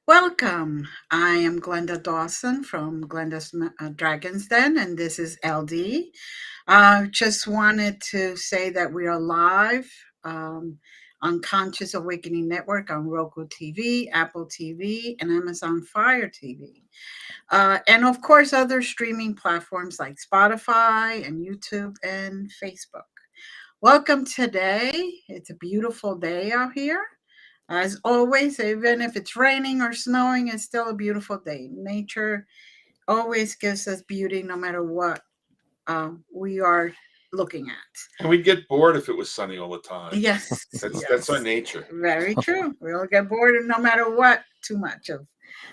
Welcome. I am Glenda Dawson from Glenda's Dragon's Den, and this is LD. Just wanted to say that we are live on Conscious Awakening Network on Roku TV, Apple TV, and Amazon Fire TV. And of course, other streaming platforms like Spotify and YouTube and Facebook. Welcome today. It's a beautiful day out here. As always, even if it's raining or snowing, it's still a beautiful day. Nature always gives us beauty no matter what we are looking at. And we'd get bored if it was sunny all the time. Yes, That's our yes. nature. Very true. We'll get bored no matter what, too much of.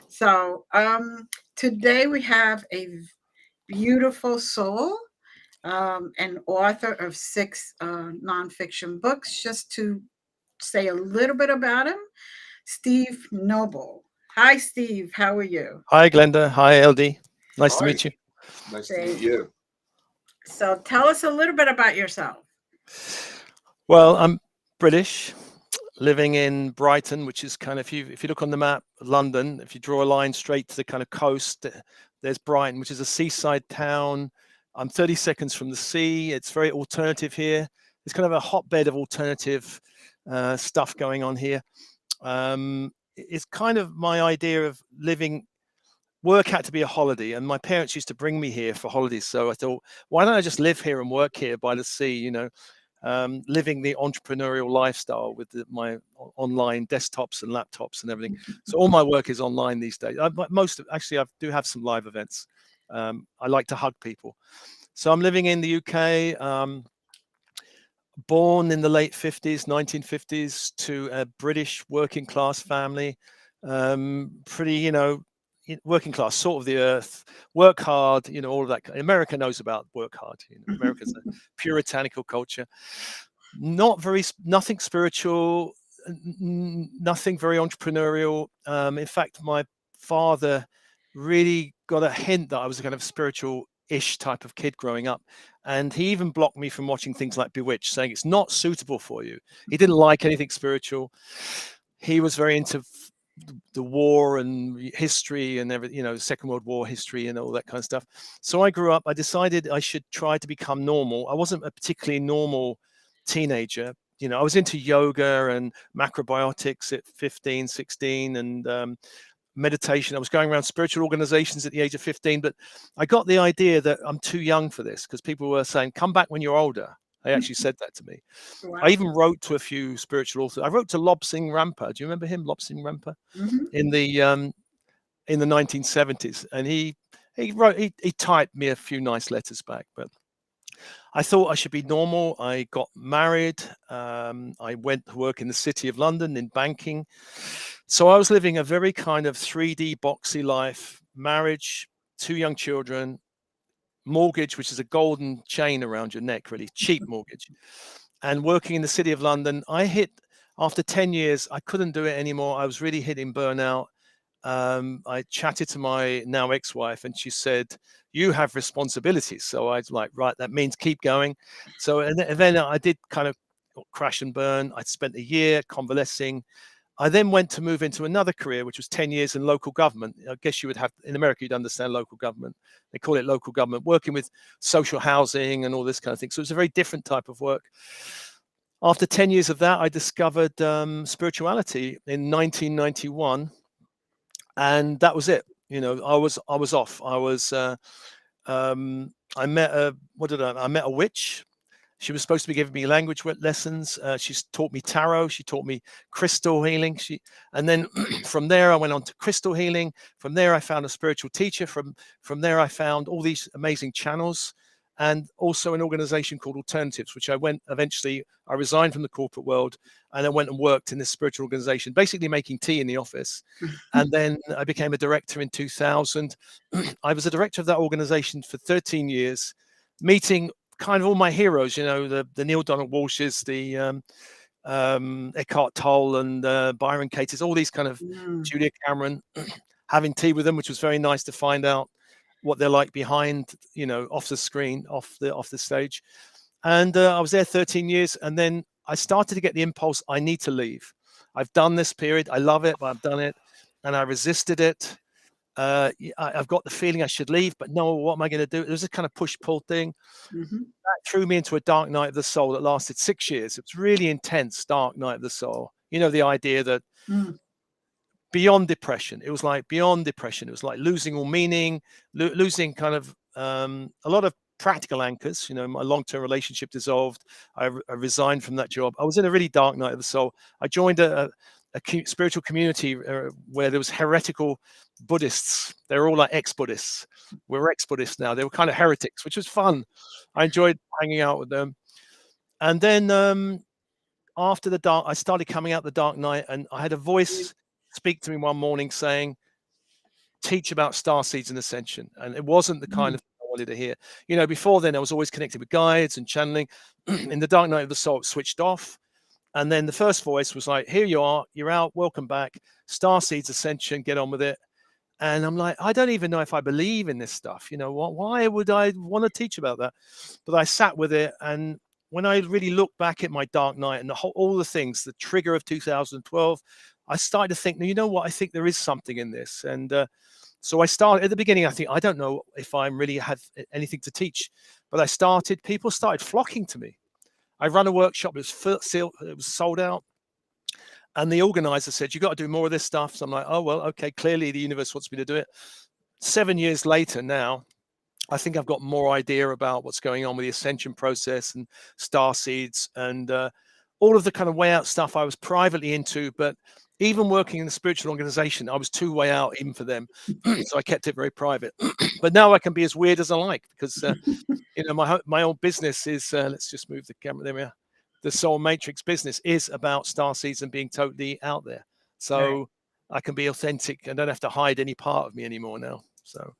So today we have a beautiful soul, an author of six nonfiction books. Just to say a little bit about him, Steve Noble. Hi, Steve. How are you? Hi, Glenda. Hi, LD. Nice to Hi. meet you. Nice to meet you. So tell us a little bit about yourself. Well, I'm British, living in Brighton, which is kind of, if you look on the map, London, if you draw a line straight to the kind of coast, there's Brighton, which is a seaside town. I'm 30 seconds from the sea. It's very alternative here. It's kind of a hotbed of alternative stuff going on here. It's kind of my idea of living. Work had to be a holiday, and my parents used to bring me here for holidays. So I thought, why don't I just live here and work here by the sea? Living the entrepreneurial lifestyle with my online desktops and laptops and everything. So all my work is online these days. I do have some live events. I like to hug people. So I'm living in the UK. Born in the late 50s, 1950s, to a British working class family. Pretty, working class, salt of the earth, work hard, all of that. America knows about work hard. America's a puritanical culture. Nothing spiritual, nothing very entrepreneurial. In fact, my father really got a hint that I was a kind of spiritual-ish type of kid growing up. And he even blocked me from watching things like Bewitched, saying it's not suitable for you. He didn't like anything spiritual. He was very into the war and history and everything, Second World War history and all that kind of stuff. So I grew up, I decided I should try to become normal. I wasn't a particularly normal teenager. I was into yoga and macrobiotics at 15, 16 and meditation. I was going around spiritual organizations at the age of 15, but I got the idea that I'm too young for this because people were saying, come back when you're older. They actually said that to me. Wow. I even wrote to a few spiritual authors. I wrote to Lob Singh Rampa. Do you remember him, Lob Singh Rampa? Mm-hmm. In the 1970s, and he typed me a few nice letters back. But I thought I should be normal. I got married. I went to work in the City of London in banking. So I was living a very kind of 3D boxy life, marriage, 2 young children, mortgage, which is a golden chain around your neck, really cheap mortgage, and working in the City of London. After 10 years, I couldn't do it anymore. I was really hitting burnout. I chatted to my now ex-wife and she said, you have responsibilities. So I was like, right, that means keep going. So and then I did kind of crash and burn. I spent a year convalescing. I then went to move into another career, which was 10 years in local government. I guess you would have, in America, you'd understand local government. They call it local government, working with social housing and all this kind of thing. So it's a very different type of work. After 10 years of that, I discovered spirituality in 1991. And that was it. I was off. I met a witch. She was supposed to be giving me language lessons. She's taught me tarot. She taught me crystal healing. And then from there, I went on to crystal healing. From there, I found a spiritual teacher. From there, I found all these amazing channels and also an organization called Alternatives, which I resigned from the corporate world and I went and worked in this spiritual organization, basically making tea in the office. And then I became a director in 2000. I was a director of that organization for 13 years, meeting kind of all my heroes, the Neil Donald Walshes, the Eckhart Tolle and Byron Katie's, all these kind of Julia Cameron, having tea with them, which was very nice to find out what they're like behind, off the screen, off the stage. And I was there 13 years. And then I started to get the impulse, I need to leave. I've done this period. I love it, but I've done it. and I resisted it. I've got the feeling I should leave, but no, what am I going to do? It was a kind of push-pull thing. Mm-hmm. That threw me into a dark night of the soul that lasted 6 years. It was really intense, dark night of the soul. You know, the idea that beyond depression, it was like beyond depression. It was like losing all meaning, losing kind of a lot of practical anchors. You know, my long-term relationship dissolved. I resigned from that job. I was in a really dark night of the soul. I joined a spiritual community where there was heretical Buddhists. They were all like ex-Buddhists. We're ex-Buddhists now. They were kind of heretics, which was fun. I enjoyed hanging out with them. And then after I started coming out the dark night, and I had a voice speak to me one morning saying, teach about starseeds and ascension. And it wasn't the kind of thing I wanted to hear. You know, before then I was always connected with guides and channeling. In the dark night of the soul, it switched off. And then the first voice was like, here you are, you're out, welcome back, starseeds, ascension, get on with it. And I'm like, I don't even know if I believe in this stuff. You know, why would I want to teach about that? But I sat with it. And when I really look back at my dark night and all the things, the trigger of 2012, I started to think, you know what, I think there is something in this. And so I started at the beginning. I think, I don't know if I really have anything to teach, but people started flocking to me. I ran a workshop, it was sold out. And the organizer said, you got to do more of this stuff. So I'm like, oh, well, okay, clearly the universe wants me to do it. 7 years later now, I think I've got more idea about what's going on with the ascension process and starseeds and all of the kind of way out stuff I was privately into. But even working in a spiritual organization, I was too way out even for them. So I kept it very private. But now I can be as weird as I like because, you know, my old business is, let's just move the camera, there we are. The Soul Matrix business is about starseeds and being totally out there. So I can be authentic and don't have to hide any part of me anymore now. So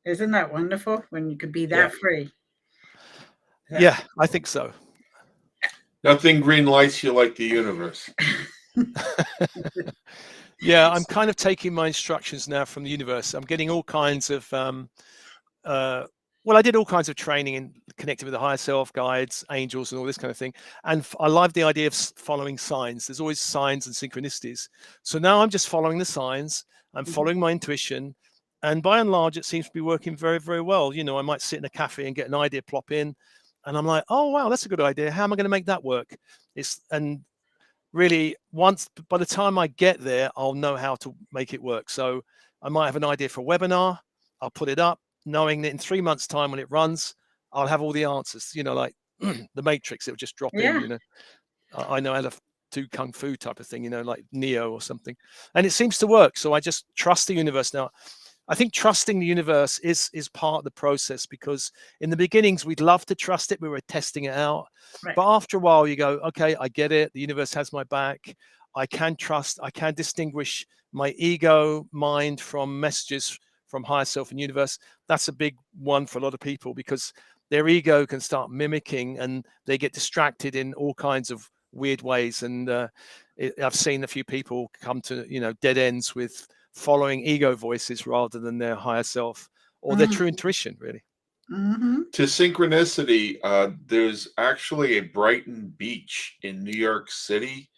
isn't that wonderful when you could be that free? Yeah, I think so. Nothing green lights you like the universe. Yeah, I'm kind of taking my instructions now from the universe. I'm getting all kinds of well, I did all kinds of training and connected with the higher self, guides, angels, and all this kind of thing. And I love the idea of following signs. There's always signs and synchronicities. So now I'm just following the signs. I'm following my intuition. And by and large, it seems to be working very, very well. You know, I might sit in a cafe and get an idea plop in. And I'm like, oh, wow, that's a good idea. How am I going to make that work? And really, by the time I get there, I'll know how to make it work. So I might have an idea for a webinar. I'll put it up, knowing that in 3 months' time when it runs, I'll have all the answers, you know, like the Matrix, it'll just drop in, you know. I know how to do Kung Fu type of thing, you know, like Neo or something. And it seems to work. So I just trust the universe now. I think trusting the universe is part of the process because in the beginnings, we'd love to trust it. We were testing it out. Right. But after a while, you go, okay, I get it. The universe has my back. I can trust. I can distinguish my ego mind from messages from higher self and universe. That's a big one for a lot of people because their ego can start mimicking and they get distracted in all kinds of weird ways. And I've seen a few people come to, you know, dead ends with following ego voices rather than their higher self or their true intuition, really. To synchronicity, there's actually a Brighton beach in New York City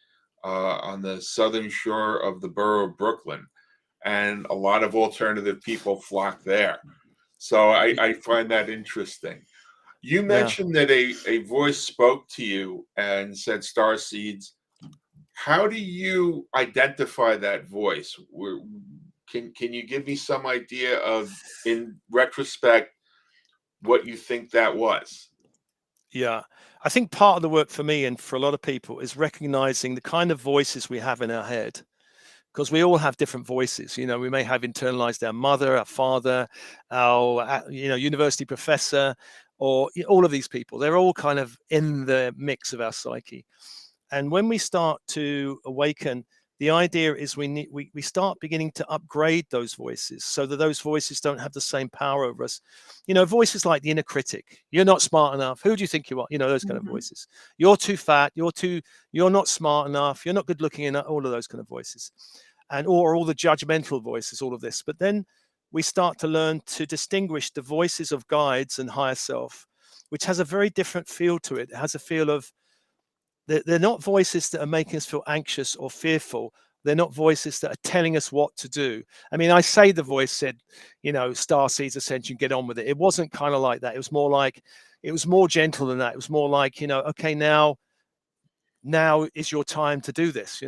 on the southern shore of the borough of Brooklyn. And a lot of alternative people flock there. So I find that interesting. You mentioned that a voice spoke to you and said starseeds. How do you identify that voice? Can you give me some idea of, in retrospect, what you think that was? Yeah, I think part of the work for me and for a lot of people is recognizing the kind of voices we have in our head. Because we all have different voices, you know, we may have internalized our mother, our father, our, you know, university professor, or all of these people. They're all kind of in the mix of our psyche. And when we start to awaken, the idea is we start beginning to upgrade those voices so that those voices don't have the same power over us. You know, voices like the inner critic. You're not smart enough. Who do you think you are? You know, those kind of voices. You're too fat. You're not smart enough. You're not good looking enough. All of those kind of voices. Or all the judgmental voices, all of this. But then we start to learn to distinguish the voices of guides and higher self, which has a very different feel to it. It has a feel of, they're not voices that are making us feel anxious or fearful They're not voices that are telling us what to do. I mean, I say the voice said, Starseeds Ascension, get on with it. It wasn't kind of like that. It was more gentle than that. It was more like, okay, now is your time to do this.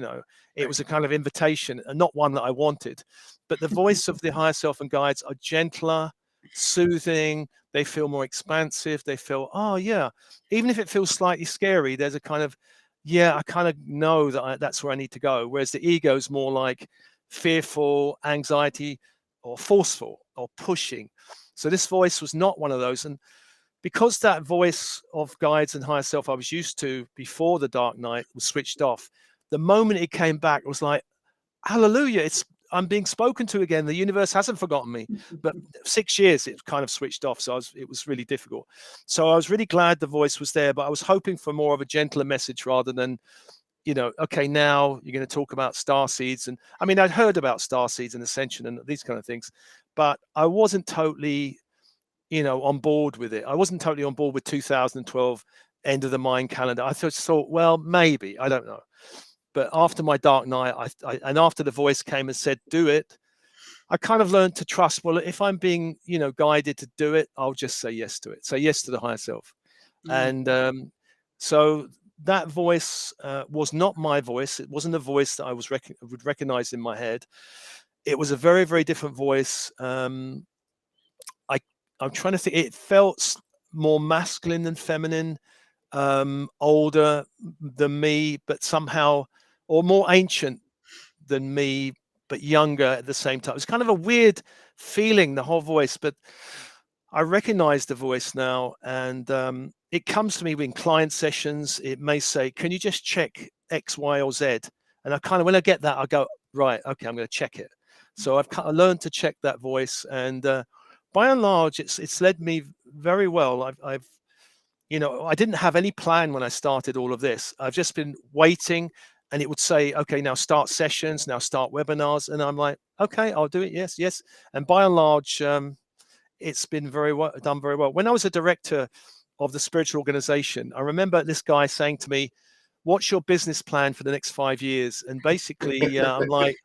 It was a kind of invitation, and not one that I wanted. But the voice of the higher self and guides are gentler, soothing. They feel more expansive. They feel, oh yeah, even if it feels slightly scary, there's a kind of, yeah, I kind of know that that's where I need to go. Whereas the ego is more like fearful, anxiety, or forceful, or pushing. So this voice was not one of those. And because that voice of guides and higher self I was used to before the dark night was switched off, the moment it came back, it was like, hallelujah, I'm being spoken to again. The universe hasn't forgotten me. But 6 years, it kind of switched off. So it was really difficult. So I was really glad the voice was there, but I was hoping for more of a gentler message rather than, okay, now you're going to talk about starseeds. And I mean, I'd heard about starseeds and ascension and these kind of things, but I wasn't totally, on board with it. I wasn't totally on board with 2012 end of the mind calendar. I thought, well, maybe, I don't know. But after my dark night, and after the voice came and said, do it, I kind of learned to trust, well, if I'm being, guided to do it, I'll just say yes to it. Say yes to the higher self. And so that voice was not my voice. It wasn't a voice that I would recognize in my head. It was a very, very different voice. I'm trying to think. It felt more masculine than feminine, older than me, but somehow, or more ancient than me, but younger at the same time. It's kind of a weird feeling, the whole voice, but I recognize the voice now, and it comes to me in client sessions. It may say, can you just check X, Y, or Z? And I kind of, when I get that, I go, right, okay, I'm going to check it. So I've kind of learned to check that voice, and by and large, it's led me very well. I've I didn't have any plan when I started all of this. I've just been waiting, and it would say, okay, now start sessions, now start webinars. And I'm like, okay, I'll do it. Yes, yes. And by and large, it's been done very well. When I was a director of the spiritual organization, I remember this guy saying to me, what's your business plan for the next 5 years? And basically, I'm like,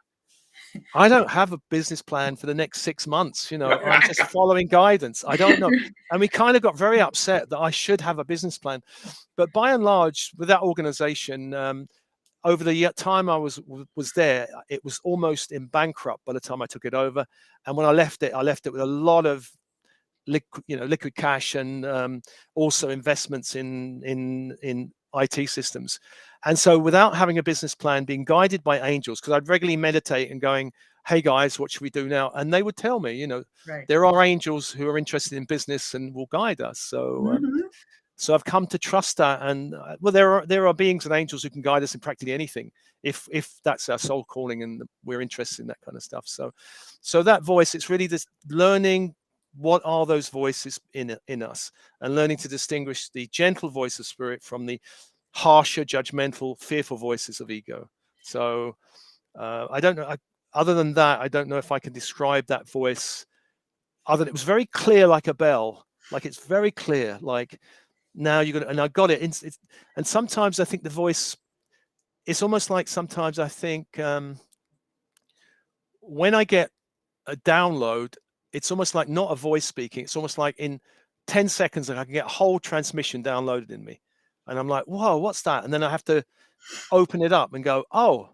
I don't have a business plan for the next 6 months. I'm just following guidance. I don't know. And we kind of got very upset that I should have a business plan. But by and large, with that organization, over the time I was there, it was almost in bankrupt by the time I took it over. And when I left it with a lot of liquid cash and also investments in IT systems. And so without having a business plan, being guided by angels, because I'd regularly meditate and going, hey guys, what should we do now? And they would tell me, Right. there are angels who are interested in business and will guide us. So so I've come to trust that. And well, there are beings and angels who can guide us in practically anything if that's our soul calling and we're interested in that kind of stuff. So that voice, it's really this learning what are those voices in us, and learning to distinguish the gentle voice of spirit from the harsher, judgmental, fearful voices of ego. So I don't know. Other than that, I don't know if I can describe that voice. Other than it was very clear, like a bell. Like it's very clear. Like now you're gonna, and I got it. And sometimes I think the voice. It's almost like sometimes I think when I get a download, it's almost like not a voice speaking. It's almost like in 10 seconds, I can get a whole transmission downloaded in me. And I'm like, whoa, what's that? And then I have to open it up and go, oh,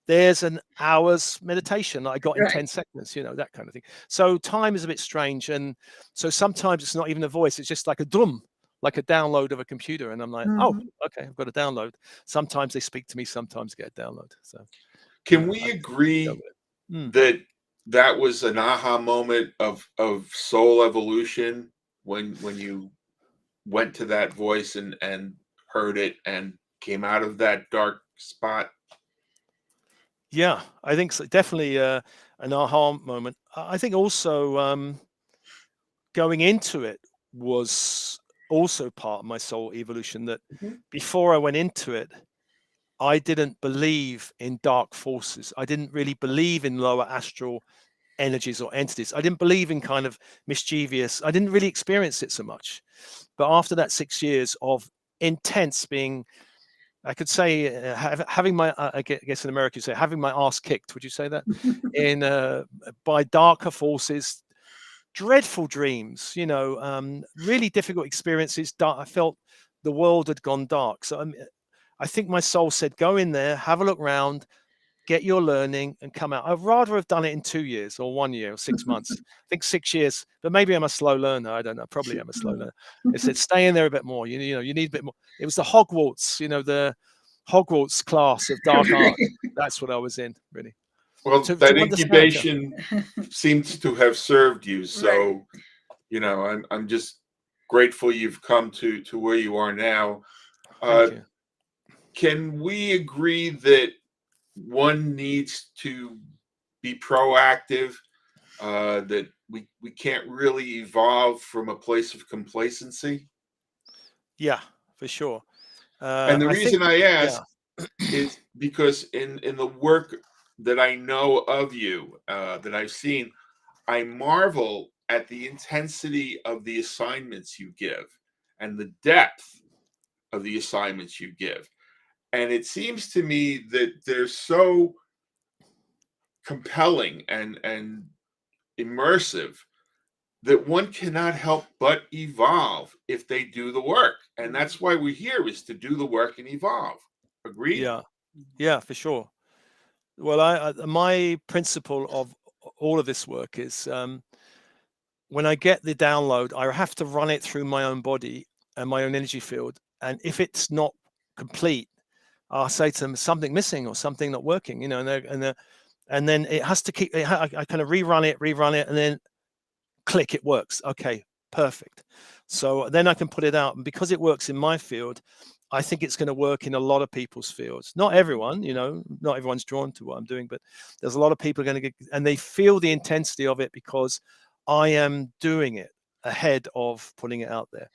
there's an hour's meditation that I got in Right. 10 seconds, that kind of thing. So time is a bit strange. And so sometimes it's not even a voice. It's just like a drum, like a download of a computer. And I'm like, oh, okay, I've got a download. Sometimes they speak to me, sometimes I get a download. So Can we agree that was an aha moment of soul evolution when you went to that voice and heard it and came out of that dark spot? Yeah, I think so. Definitely an aha moment. I think also going into it was also part of my soul evolution, that before I went into it, I didn't believe in dark forces. I didn't really believe in lower astral energies or entities. I didn't believe in kind of mischievous. I didn't really experience it so much. But after that 6 years of intense being I could say having my, I guess in America you say having my ass kicked. Would you say that? In by darker forces, dreadful dreams, really difficult experiences. I felt the world had gone dark. So I think my soul said, go in there, have a look around, get your learning and come out. I'd rather have done it in 2 years or 1 year or 6 months. I think 6 years, but maybe I'm a slow learner. I don't know. Probably I'm a slow learner. It said, stay in there a bit more. You need a bit more. It was the Hogwarts, the Hogwarts class of dark arts. That's what I was in, really. Well, To that understand. incubation seems to have served you. Right. So, I'm just grateful you've come to where you are now. Thank you. Can we agree that one needs to be proactive? That we can't really evolve from a place of complacency? Yeah, for sure. And the I think, reason I yeah, ask is because in the work that I know of you, that I've seen, I marvel at the intensity of the assignments you give and the depth of the assignments you give. And it seems to me that they're so compelling and immersive that one cannot help but evolve if they do the work. And that's why we're here, is to do the work and evolve. Agreed? yeah, for sure. Well, my principle of all of this work is when I get the download, I have to run it through my own body and my own energy field. And if it's not complete, I'll say to them something missing or something not working, and then it has to keep. I kind of rerun it, and then click, it works. Okay, perfect. So then I can put it out, and because it works in my field, I think it's going to work in a lot of people's fields. Not everyone, not everyone's drawn to what I'm doing, but there's a lot of people going to get, and they feel the intensity of it because I am doing it ahead of putting it out there.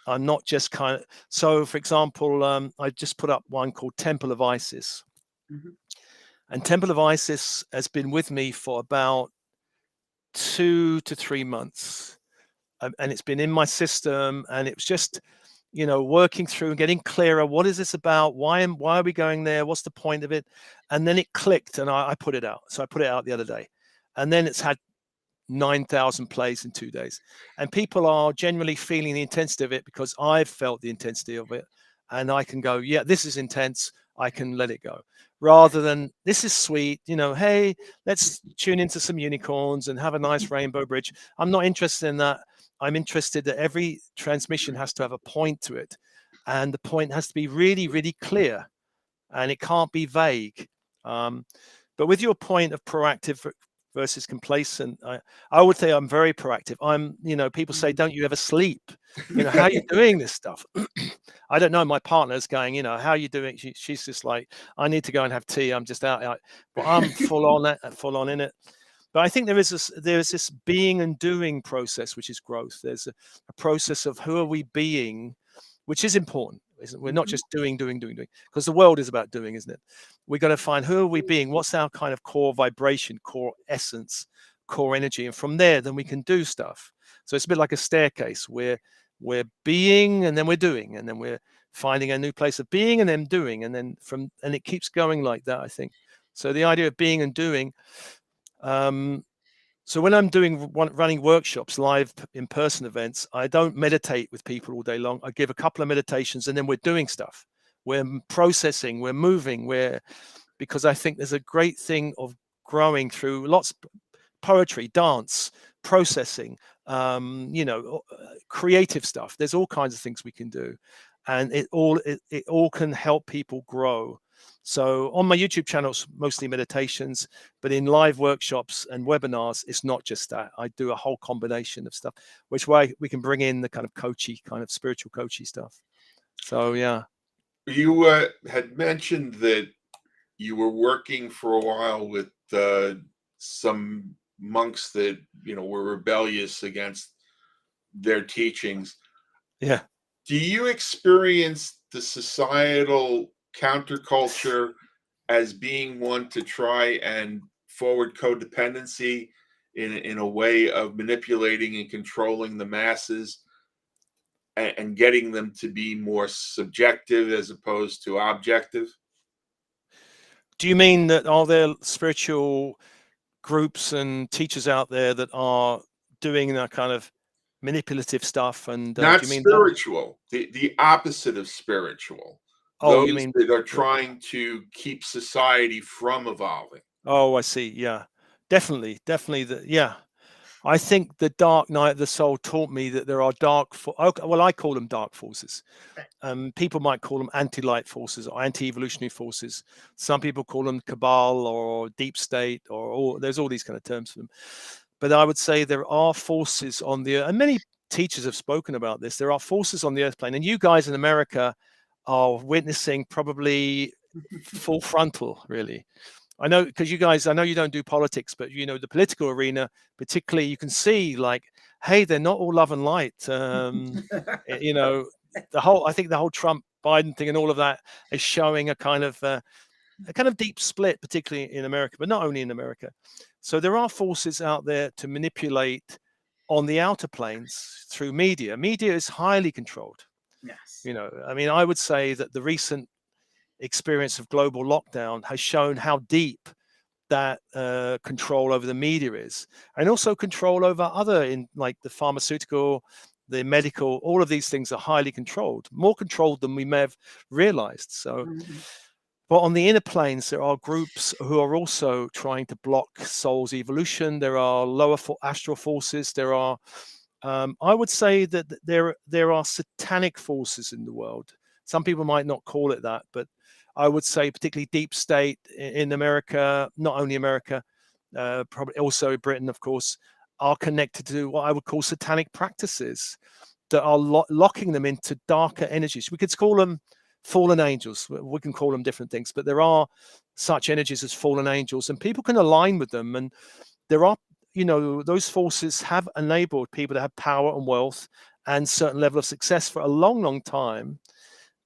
I'm not just kind of, so for example, I just put up one called Temple of Isis. Mm-hmm. And Temple of Isis has been with me for about 2 to 3 months. And it's been in my system, and it was just, working through and getting clearer. What is this about? Why are we going there? What's the point of it? And then it clicked, and I put it out. So I put it out the other day, and then it's had 9,000 plays in 2 days. And people are generally feeling the intensity of it because I've felt the intensity of it. And I can go, yeah, this is intense. I can let it go, rather than this is sweet. Hey, let's tune into some unicorns and have a nice rainbow bridge. I'm not interested in that. I'm interested that every transmission has to have a point to it. And the point has to be really, really clear. And it can't be vague. But with your point of proactive versus complacent, I would say I'm very proactive. People say, don't you ever sleep? How are you doing this stuff? I don't know. My partner's going, how are you doing? She's just like, I need to go and have tea. I'm just out. But I'm full on in it. But I think there is this being and doing process, which is growth. There's a process of who are we being, which is important. We're not just doing, because the world is about doing, isn't it? We're going to find who are we being, what's our kind of core vibration, core essence, core energy, and from there, then we can do stuff. So it's a bit like a staircase. We're being, and then we're doing, and then we're finding a new place of being, and then doing, and then and it keeps going like that, I think. So the idea of being and doing. So when I'm running workshops, live in-person events, I don't meditate with people all day long. I give a couple of meditations, and then we're doing stuff. We're processing, we're moving, because I think there's a great thing of growing through lots of poetry, dance, processing, creative stuff. There's all kinds of things we can do, and it all can help people grow. So on my YouTube channel, it's mostly meditations, but in live workshops and webinars, it's not just that. I do a whole combination of stuff, which way we can bring in the kind of coachy, kind of spiritual coachy stuff. So yeah. You had mentioned that you were working for a while with some monks that were rebellious against their teachings. Yeah. Do you experience the societal counterculture as being one to try and forward codependency in a way of manipulating and controlling the masses? and getting them to be more subjective as opposed to objective. Do you mean that are there spiritual groups and teachers out there that are doing that kind of manipulative stuff? And do Not you mean that? spiritual, the opposite of spiritual. Oh, you Those mean that are trying to keep society from evolving. oh, I see. Yeah, definitely, definitely. Yeah, I think the dark night of the soul taught me that there are okay, well, I call them dark forces. People might call them anti-light forces or anti-evolutionary forces. Some people call them cabal or deep state, or there's all these kind of terms for them. But I would say there are forces on the earth, and many teachers have spoken about this. There are forces on the earth plane, and you guys in America are witnessing probably full frontal, really. I know, because you guys, I know you don't do politics, but you know the political arena, particularly, you can see like, hey, they're not all love and light. You know, I think the whole Trump Biden thing and all of that is showing a kind of deep split, particularly in America, but not only in America. So there are forces out there to manipulate on the outer planes through media. Media is highly controlled. Yes. You know, I mean, I would say that the recent experience of global lockdown has shown how deep that control over the media is, and also control over other, in like the pharmaceutical, the medical, all of these things are highly controlled, more controlled than we may have realized. So but on the inner planes, there are groups who are also trying to block soul's evolution. There are lower astral forces. There are, I would say that there are satanic forces in the world. Some people might not call it that, but I would say particularly deep state in America, not only America, probably also Britain, of course, are connected to what I would call satanic practices that are locking them into darker energies. We could call them fallen angels. We can call them different things, but there are such energies as fallen angels, and people can align with them. And there are, you know, those forces have enabled people to have power and wealth and certain level of success for a long, long time.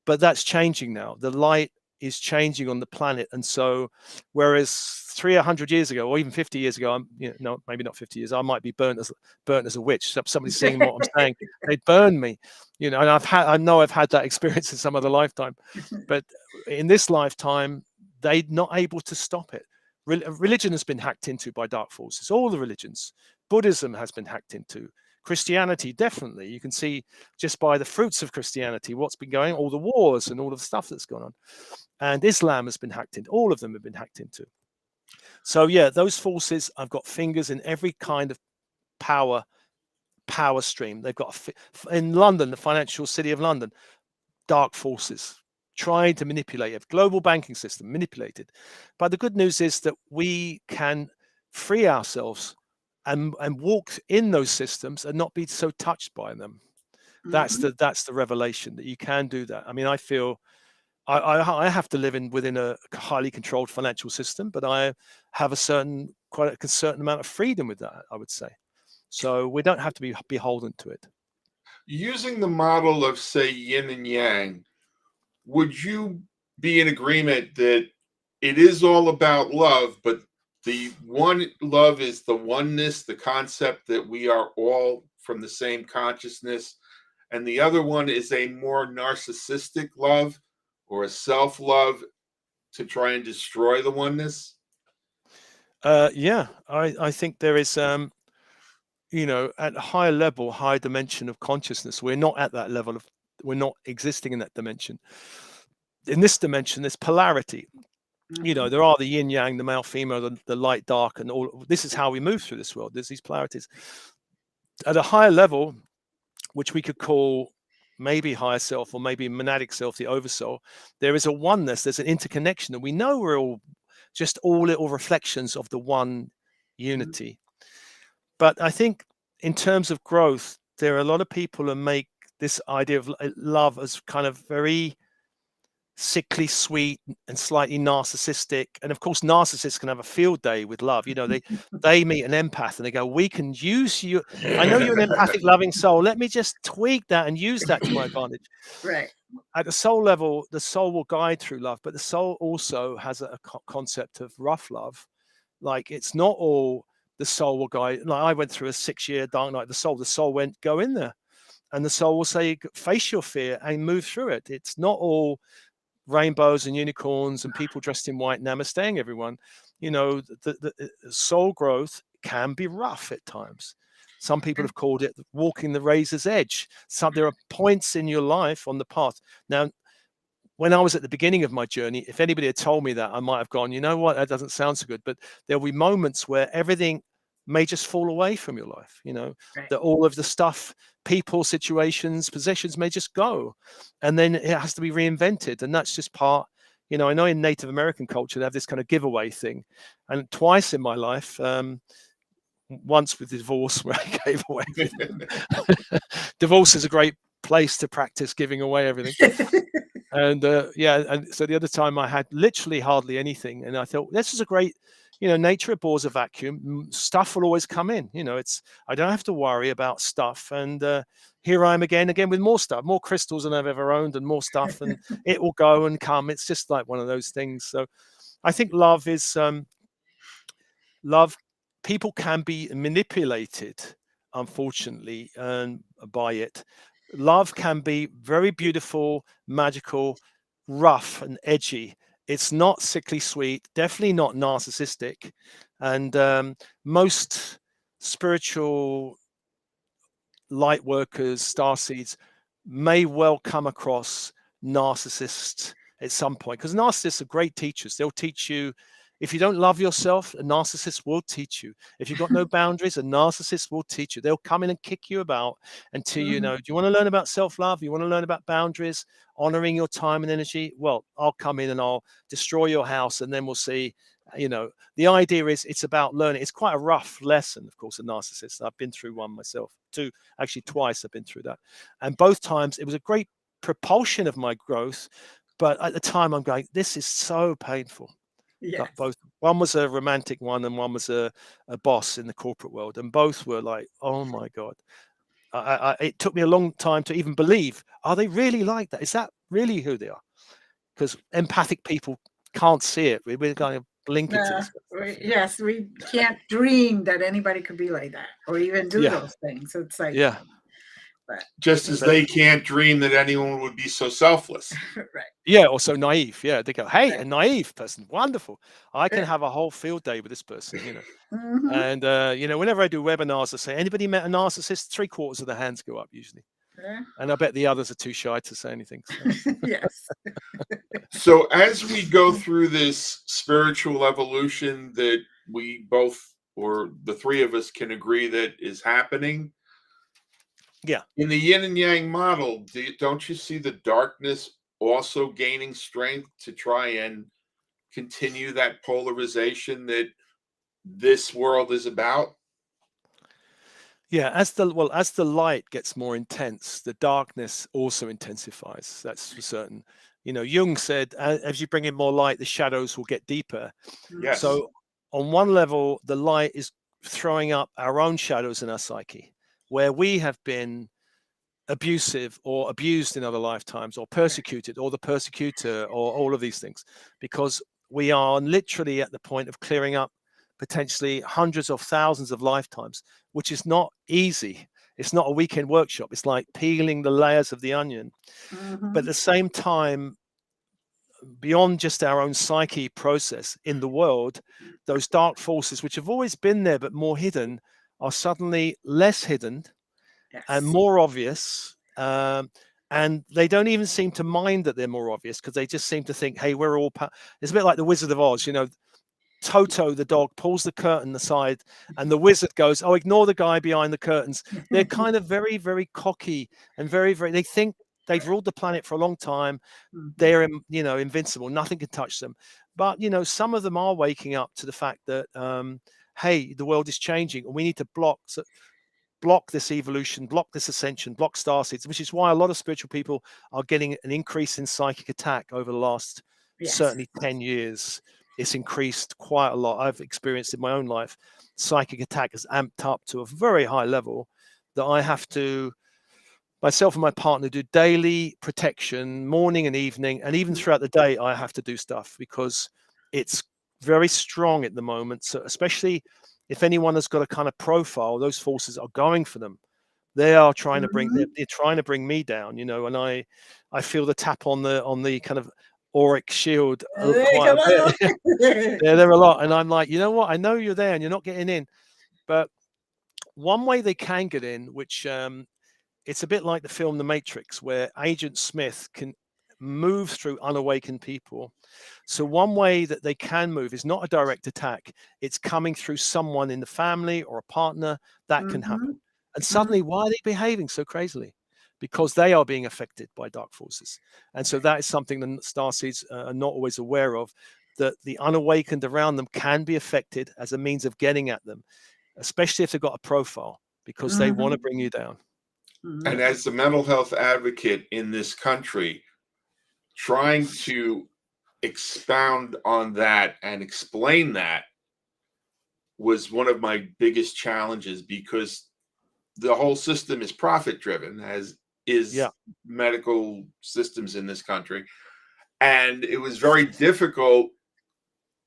But that's changing now. The light is changing on the planet, and so whereas 300 years ago, or even 50 years ago, no, maybe not 50 years, I might be burnt as a witch. Somebody's seeing what I'm saying, they'd burn me, you know. And I know I've had that experience in some other lifetime, but in this lifetime, they're not able to stop it. Religion has been hacked into by dark forces. All the religions, Buddhism has been hacked into. Christianity, definitely. You can see just by the fruits of Christianity what's been going on, all the wars and all of the stuff that's gone on. And Islam has been hacked into. All of them have been hacked into. So yeah, those forces have got fingers in every kind of power stream. They've got in London, the financial city of London, dark forces trying to manipulate a global banking system, manipulated. But the good news is that we can free ourselves and walk in those systems and not be so touched by them. That's the revelation, that you can do that. I mean, I feel I have to live within a highly controlled financial system, but I have quite a certain amount of freedom with that, I would say. So we don't have to be beholden to it. Using the model of, say, yin and yang, would you be in agreement that it is all about love, but the one love is the oneness, the concept that we are all from the same consciousness, and the other one is a more narcissistic love or a self-love to try and destroy the oneness? Yeah, I think there is, you know, at a higher level, higher dimension of consciousness, we're not at that level we're not existing in that dimension. In this dimension, there's polarity. You know, there are the yin yang, the male female, the light dark, and all. This is how we move through this world. There's these polarities. At a higher level, which we could call maybe higher self or maybe monadic self, the oversoul, there is a oneness, there's an interconnection, and we know we're all just all little reflections of the one unity. But I think in terms of growth, there are a lot of people who make this idea of love as kind of very sickly sweet and slightly narcissistic. And of course, narcissists can have a field day with love. You know, they meet an empath and they go, we can use you. I know you're an empathic, loving soul. Let me just tweak that and use that to my advantage. Right. At the soul level, the soul will guide through love, but the soul also has a concept of rough love. Like, it's not all the soul will guide. Like, I went through a 6-year dark night of the soul. The soul went, go in there. And the soul will say, face your fear and move through it. It's not all rainbows and unicorns and people dressed in white. Namasteing, everyone. You know, the soul growth can be rough at times. Some people have called it walking the razor's edge. So there are points in your life on the path. Now, when I was at the beginning of my journey, if anybody had told me that, I might have gone, you know what, that doesn't sound so good. But there'll be moments where everything may just fall away from your life, you know, Right. that all of the stuff, people, situations, possessions may just go. And then it has to be reinvented. And that's just part, you know, I know in Native American culture, they have this kind of giveaway thing. And twice in my life, once with divorce where I gave away everything. Divorce is a great place to practice giving away everything. And yeah, and so the other time I had literally hardly anything, and I thought this is a great, you know, nature abhors a vacuum. Stuff will always come in. You know, it's I don't have to worry about stuff. And here I am again with more stuff, more crystals than I've ever owned, and more stuff, and it will go and come. It's just like one of those things. So I think love is love. People can be manipulated, unfortunately, by it. Love can be very beautiful, magical, rough, and edgy. It's not sickly sweet, definitely not narcissistic. And most spiritual light workers, starseeds, may well come across narcissists at some point, because narcissists are great teachers. They'll teach you. If you don't love yourself, a narcissist will teach you. If you've got no boundaries, a narcissist will teach you. They'll come in and kick you about until you know, do you want to learn about self-love? You want to learn about boundaries, honoring your time and energy? Well, I'll come in and I'll destroy your house, and then we'll see. You know, the idea is it's about learning. It's quite a rough lesson, of course, a narcissist. I've been through one myself, actually twice I've been through that. And both times it was a great propulsion of my growth. But at the time I'm going, this is so painful. Yes. Both, one was a romantic one and one was a boss in the corporate world, and both were like, oh my god. It took me a long time to even believe, are they really like that? Is that really who they are? Because empathic people can't see it. We're going to blink into this. Yes, we can't dream that anybody could be like that or even do those things. It's like, yeah. But, Just as they can't dream that anyone would be so selfless. Right. Yeah, or so naive. Yeah, they go, hey, Right. a naive person, wonderful. I can have a whole field day with this person, you know. And you know, whenever I do webinars, I say, anybody met a narcissist? 3/4 of the hands go up usually. Yeah. And I bet the others are too shy to say anything. So. Yes. So as we go through this spiritual evolution that we both, or the three of us, can agree that is happening. Yeah. In the yin and yang model, don't you see the darkness also gaining strength to try and continue that polarization that this world is about? Yeah, as the light gets more intense, the darkness also intensifies. That's for certain. You know, Jung said, as you bring in more light, the shadows will get deeper. Yes. So on one level, the light is throwing up our own shadows in our psyche, where we have been abusive or abused in other lifetimes, or persecuted, or the persecutor, or all of these things, because we are literally at the point of clearing up potentially hundreds of thousands of lifetimes, which is not easy. It's not a weekend workshop. It's like peeling the layers of the onion. But at the same time, beyond just our own psyche process in the world, those dark forces, which have always been there but more hidden, are suddenly less hidden and more obvious. And they don't even seem to mind that they're more obvious, because they just seem to think, hey, we're all it's a bit like the Wizard of Oz, you know. Toto the dog pulls the curtain aside and the wizard goes, oh, ignore the guy behind the curtains. They're kind of very, very cocky and very, very, they think they've ruled the planet for a long time. They're, you know, invincible. Nothing can touch them. But, you know, some of them are waking up to the fact that, hey, the world is changing and we need to block this evolution, block this ascension, block starseeds, which is why a lot of spiritual people are getting an increase in psychic attack over the last certainly 10 years. It's increased quite a lot. I've experienced in my own life, psychic attack has amped up to a very high level that I have to, myself and my partner, do daily protection, morning and evening, and even throughout the day, I have to do stuff because it's very strong at the moment. So especially if anyone has got a kind of profile, those forces are going for them. They are trying to bring, Mhm. they're trying to bring me down, and I feel the tap on the kind of auric shield Hey, quite a hello. bit. Yeah, there are a lot, and I'm like, you know what? I know you're there, and you're not getting in. But one way they can get in, which it's a bit like the film The Matrix, where Agent Smith can move through unawakened people. So one way that they can move is not a direct attack. It's coming through someone in the family or a partner. That can happen. Mhm. And Mhm. suddenly, why are they behaving so crazily? Because they are being affected by dark forces. And so that is something that starseeds are not always aware of, that the unawakened around them can be affected as a means of getting at them, especially if they've got a profile, because they want to Mhm. bring you down. And Mhm. as the mental health advocate in this country, trying to expound on that and explain that was one of my biggest challenges, because the whole system is profit driven, as Yeah, is medical systems in this country. And it was very difficult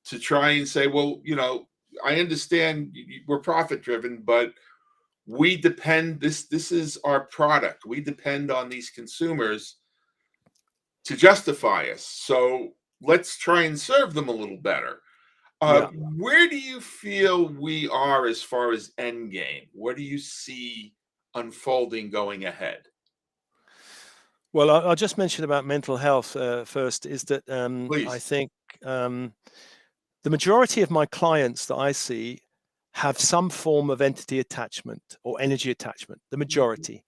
to try and say, well, I understand we're profit driven, but we depend, this is our product. We depend on these consumers to justify us. So let's try and serve them a little better. yeah. Where do you feel we are as far as end game? What do you see unfolding going ahead? Well, I'll just mention about mental health first, is that I Please. think the majority of my clients that I see have some form of entity attachment or energy attachment, the Mhm. majority.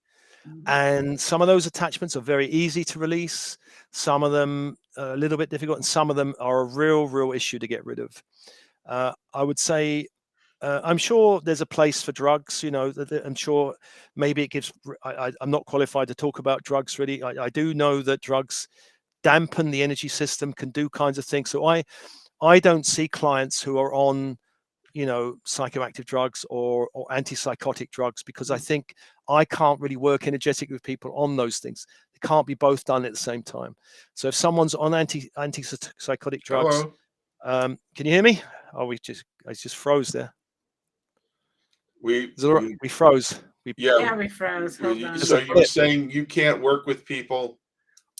Mhm. And some of those attachments are very easy to release. Some of them are a little bit difficult, and some of them are a real issue to get rid of. I would say, I'm sure there's a place for drugs. I'm sure maybe it gives. I'm not qualified to talk about drugs really. I do know that drugs dampen the energy system, can do kinds of things. So I don't see clients who are on psychoactive drugs or antipsychotic drugs, because I think I can't really work energetically with people on those things. They can't be both done at the same time. So if someone's on antipsychotic drugs, Hello. can you hear me? Oh, I just froze there. We, Is it all right? we We froze. We yeah. Yeah, we froze. Hold There's So on. a you were blip saying you can't work with people.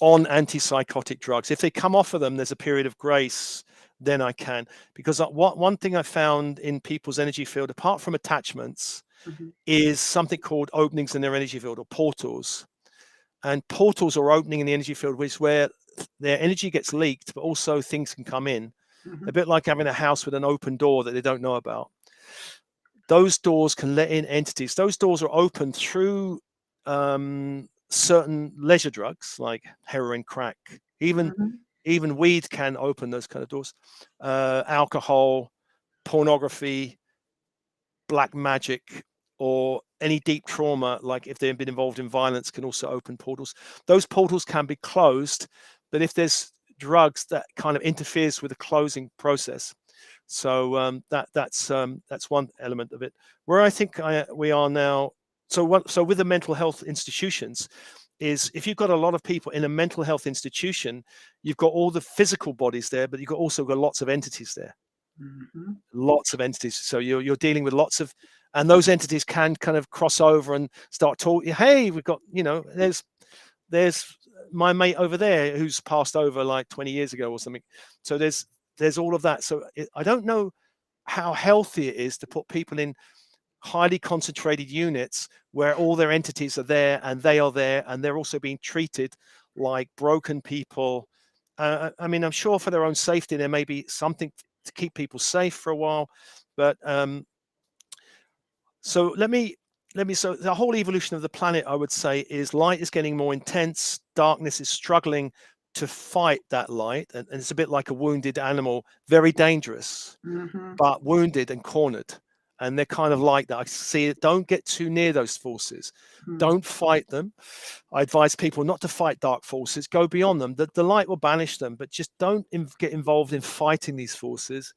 on antipsychotic drugs. If they come off of them, there's a period of grace. Then I can, because one thing I found in people's energy field, apart from attachments, Mhm. is something called openings in their energy field, or portals. And portals are opening in the energy field, which is where their energy gets leaked, but also things can come in. A Mhm. bit like having a house with an open door that they don't know about. Those doors can let in entities. Those doors are open through certain leisure drugs like heroin, crack, Mhm. even weed can open those kind of doors. Alcohol, pornography, black magic, or any deep trauma, like if they've been involved in violence, can also open portals. Those portals can be closed, but if there's drugs, that kind of interferes with the closing process. So that's one element of it. Where I think we are now. So with the mental health institutions, is if you've got a lot of people in a mental health institution, you've got all the physical bodies there, but you've also got lots of entities there, Mhm. lots of entities. So you're dealing with lots of, and those entities can kind of cross over and start talking. Hey, we've got, there's my mate over there who's passed over like 20 years ago or something. So there's all of that. So I don't know how healthy it is to put people in highly concentrated units where all their entities are there and they are there and they're also being treated like broken people. I mean, I'm sure for their own safety there may be something to keep people safe for a while, but so so the whole evolution of the planet, I would say, is light is getting more intense, darkness is struggling to fight that light, and it's a bit like a wounded animal, very dangerous, Mhm. but wounded and cornered. And they're kind of like that. I see it. Don't get too near those forces. Mhm. Don't fight them. I advise people not to fight dark forces. Go beyond them. The light will banish them, but just don't get involved in fighting these forces.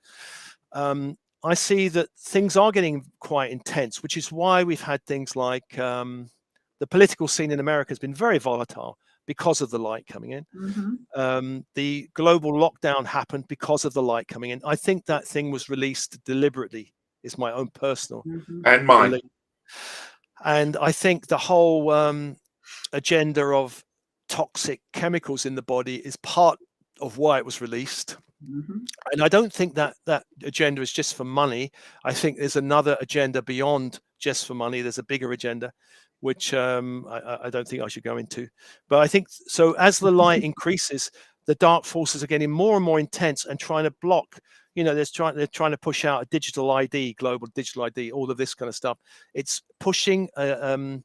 I see that things are getting quite intense, which is why we've had things like the political scene in America has been very volatile because of the light coming in. Mhm. The global lockdown happened because of the light coming in. I think that thing was released deliberately, is my own personal Mhm. And mine. belief. And I think the whole agenda of toxic chemicals in the body is part of why it was released. Mhm. And I don't think that that agenda is just for money. I think there's another agenda beyond just for money. There's a bigger agenda, which I don't think I should go into. But I think so. As the light increases, the dark forces are getting more and more intense and trying to block. You know, they're trying to push out a digital ID, global digital ID, all of this kind of stuff. It's pushing a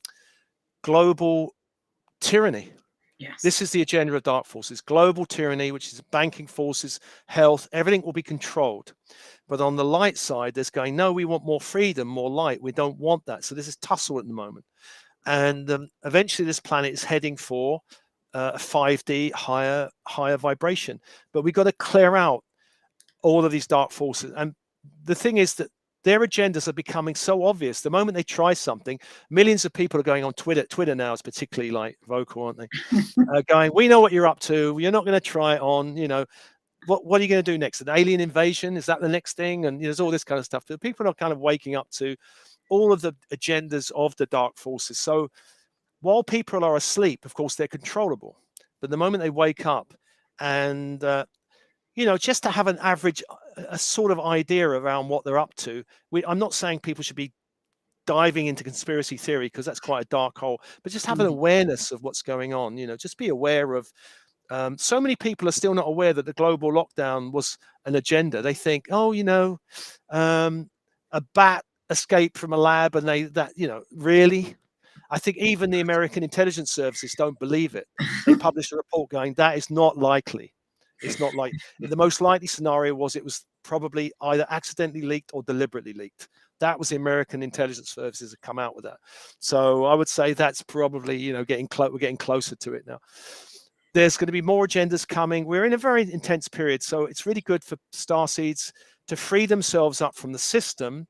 global tyranny. Yes. This is the agenda of dark forces, global tyranny, which is banking forces, health, everything will be controlled. But on the light side, there's going, no, we want more freedom, more light. We don't want that. So this is tussle at the moment. And eventually this planet is heading for a 5D higher vibration. But we've got to clear out all of these dark forces. And the thing is that their agendas are becoming so obvious. The moment they try something, millions of people are going on Twitter. Twitter now is particularly like vocal, aren't they? Going, we know what you're up to. You're not going to try it on. You know, what are you going to do next? An alien invasion? Is that the next thing? And there's all this kind of stuff. But people are kind of waking up to all of the agendas of the dark forces. So while people are asleep, of course, they're controllable. But the moment they wake up and just to have an average, a sort of idea around what they're up to. I'm not saying people should be diving into conspiracy theory because that's quite a dark hole, but just have an Mhm. awareness of what's going on. Just be aware of. So many people are still not aware that the global lockdown was an agenda. They think, oh, a bat escaped from a lab, and really. I think even the American intelligence services don't believe it. They published a report going, that is not likely. It's not like the most likely scenario was it was probably either accidentally leaked or deliberately leaked. That was the American intelligence services that come out with that. So I would say that's probably, we're getting closer to it now. There's going to be more agendas coming. We're in a very intense period. So it's really good for Starseeds to free themselves up from the system,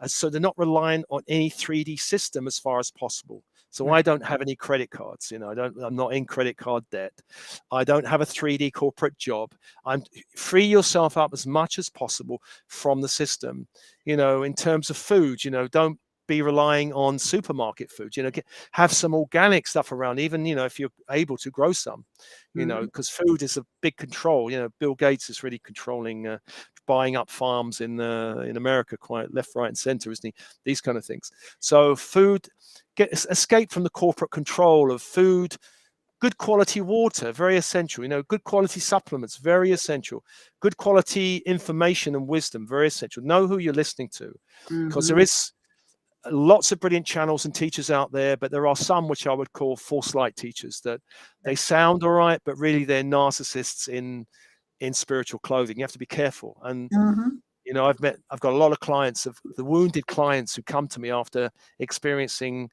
so they're not relying on any 3D system as far as possible. So I Right. don't have any credit cards. I'm not in credit card debt. I don't have a 3D corporate job. Free yourself up as much as possible from the system. In terms of food, don't be relying on supermarket food. Have some organic stuff around, even if you're able to grow some. Mhm. Because food is a big control. Bill Gates is really controlling, buying up farms in America, quite left, right, and center, isn't he? These kind of things. So food, escape from the corporate control of food. Good quality water, very essential. Good quality supplements, very essential. Good quality information and wisdom, very essential. Know who you're listening to, because there Mhm. is lots of brilliant channels and teachers out there, but there are some which I would call false light teachers, that they sound all right, but really they're narcissists in spiritual clothing. You have to be careful. And Mhm. I've got a lot of clients, of the wounded clients, who come to me after experiencing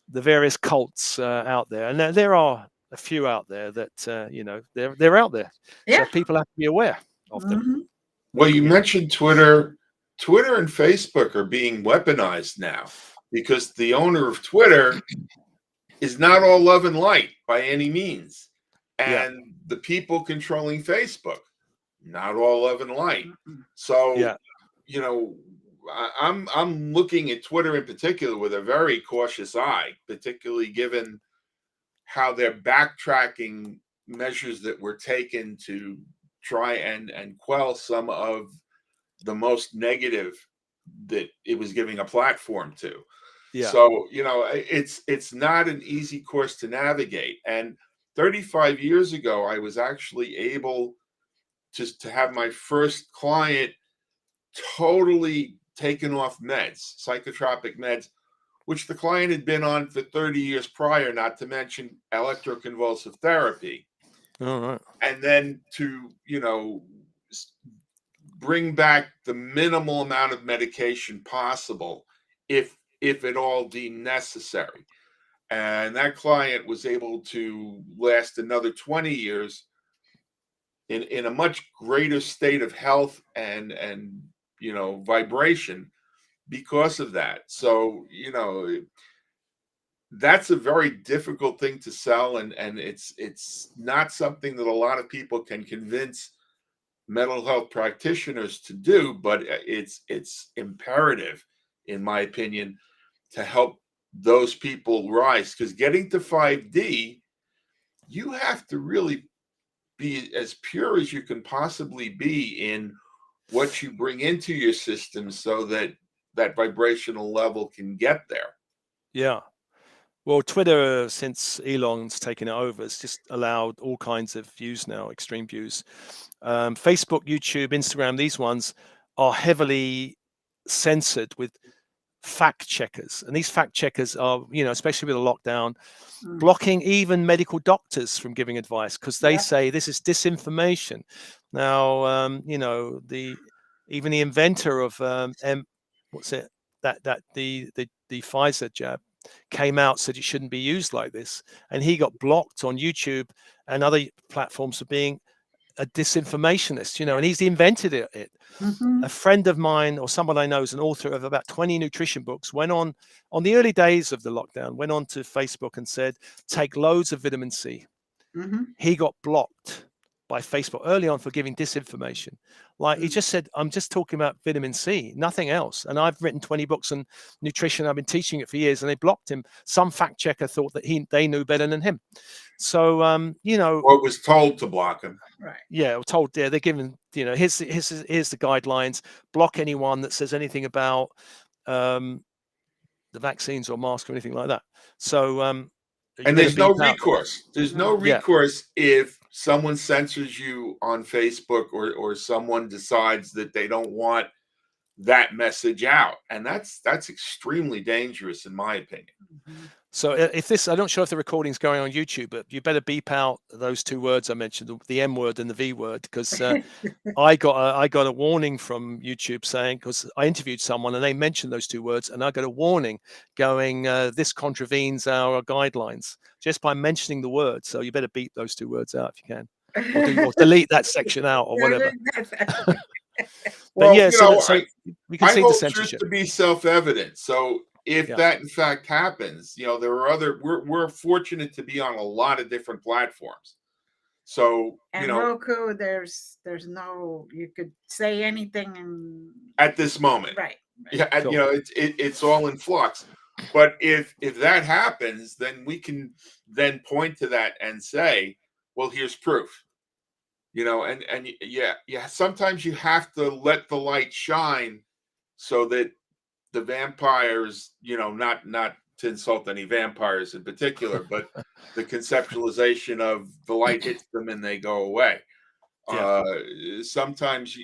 the various cults out there, and there are a few out there that they're out there. So Yeah. people have to be aware of them. Mhm. Well, you Yeah, mentioned Twitter. Twitter and Facebook are being weaponized now because the owner of Twitter is not all love and light by any means. yeah, And the people controlling Facebook, not all love and light. Mhm. So, yeah, you know, I'm looking at Twitter in particular with a very cautious eye, particularly given how they're backtracking measures that were taken to try and quell some of the most negative that it was giving a platform to. yeah. So, it's not an easy course to navigate. And 35 years ago, I was actually able to have my first client totally taken off meds, psychotropic meds, which the client had been on for 30 years prior, not to mention electroconvulsive therapy. All right. And then to, bring back the minimal amount of medication possible if at all deemed necessary. And that client was able to last another 20 years in a much greater state of health and vibration because of that. So, that's a very difficult thing to sell, and it's not something that a lot of people can convince mental health practitioners to do, but it's imperative, in my opinion, to help those people rise. Because getting to 5D, you have to really be as pure as you can possibly be in what you bring into your system so that that vibrational level can get there. Yeah. Well, Twitter, since Elon's taken it over, has just allowed all kinds of views now, extreme views. Facebook, YouTube, Instagram, these ones are heavily censored with fact checkers. And these fact checkers are, especially with the lockdown, blocking even medical doctors from giving advice because they say this is disinformation. Now, even the inventor of what's it that the Pfizer jab came out, said it shouldn't be used like this, and he got blocked on YouTube and other platforms for being a disinformationist, and he's invented it. A friend of mine or someone I know is an author of about 20 nutrition books, went on the early days of the lockdown, went on to Facebook and said, take loads of vitamin C. He got blocked by Facebook early on for giving disinformation. Like he just said, I'm just talking about vitamin C, nothing else. And I've written 20 books on nutrition. I've been teaching it for years, and they blocked him. Some fact checker thought that they knew better than him. So, Or was told to block him. Right. Yeah, we're told. Yeah, they're given. Here's the guidelines. Block anyone that says anything about the vaccines or masks or anything like that. So, and there's no recourse. There's no recourse if someone censors you on Facebook or someone decides that they don't want that message out, and that's extremely dangerous in my opinion. So if this, I'm not sure if the recording's going on YouTube, but you better beep out those two words I mentioned, the M word and the V word, because I got a warning from YouTube saying, because I interviewed someone and they mentioned those two words, and I got a warning going, this contravenes our guidelines just by mentioning the word. So you better beep those two words out if you can, or delete that section out or whatever. Well, yeah, so we can see the censorship. Truth to be self-evident. So if that in fact happens, there are we're fortunate to be on a lot of different platforms. So Roku, there's no, you could say anything and at this moment, right. Yeah, cool. It's all in flux. But if that happens, then we can then point to that and say, well, here's proof. And sometimes you have to let the light shine so that the vampires, not to insult any vampires in particular, but the conceptualization of the light hits them and they go away. Yeah. Sometimes